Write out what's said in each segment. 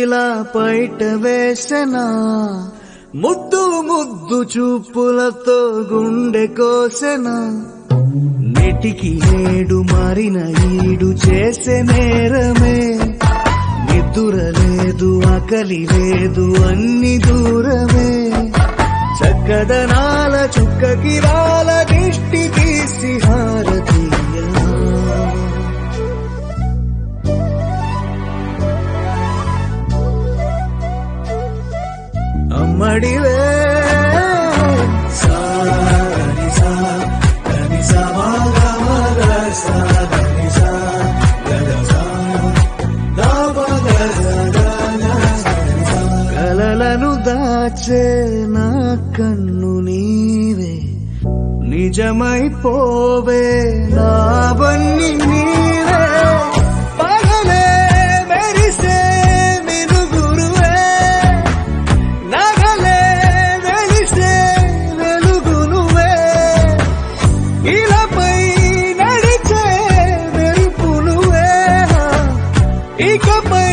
ఇలా బయట వేసెనా ముద్దు ముద్దు చూపులతో గుండె కోసెనా నెటికి నేడు మారిన ఈడు చేసే నేరమే నిద్ర లేదు ఆకలి లేదు అన్ని దూరమే చక్కదనాల చుక్కకి రాల దిష్టి తీసి హారతీయ అమ్మడివే కలలను దాచే నా కన్ను నీవే నిజమైపోవే నావన్నీ నీవే పగలే మెరిసే మినుగురువే నగలే వెలిసే వెలుగునువే ఇలాపై నడిచే వెలుపునువే ఇకపై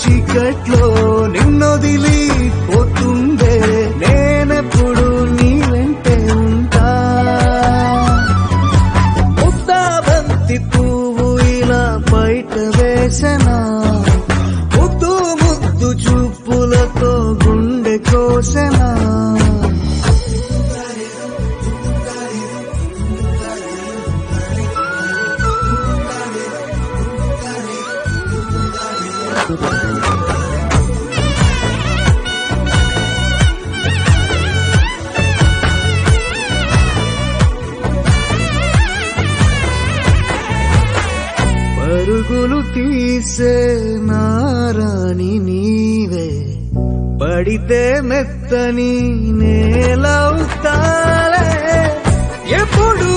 చీకట్లో నిన్నొదిలి పోతుందే నేనెప్పుడు నీ వెంటే ఉంటా ముద్దాబంతి పువ్వు ఇలా బయట వేసెనా ముద్దు ముద్దు చూపులతో గుండె కోసెనా పరుగులు తీసే నారాణి నీవే పడితే మెత్తని నేలవుతాలే ఎప్పుడు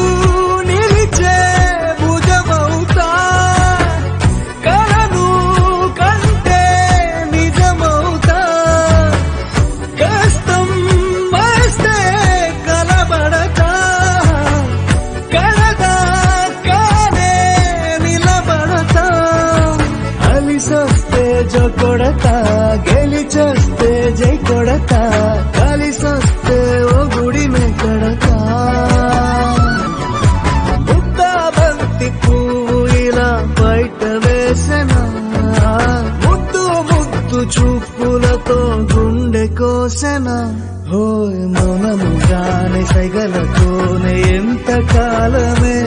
నిలిచే భుజమవుతా కలను కంటే నిజమవుతా కష్టం వస్తే కలబడతా కలదాకానే నిలబడతా అలిసొస్తే జో కొడతా గెలిచొస్తే జై కొడతా కలిసొస్తే ఓ గుడినే కడతా ముద్దాబంతి పువ్వు ఇలా బయట వేసెనా ముద్దు ముద్దు చూపులతో గుండె కోసెనా హోయ్ మౌనముగానే సైగలతోనే ఎంత కాలమే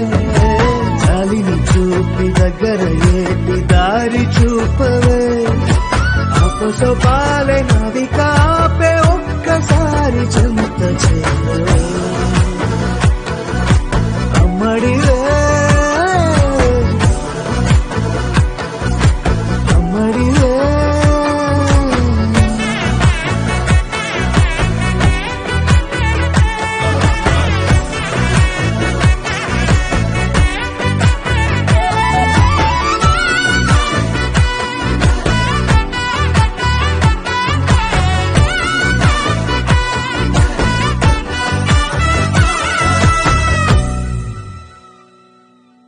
చాలిని చూపి దగ్గర ఏపి దారి చూపవే అపసొపాలే నవికా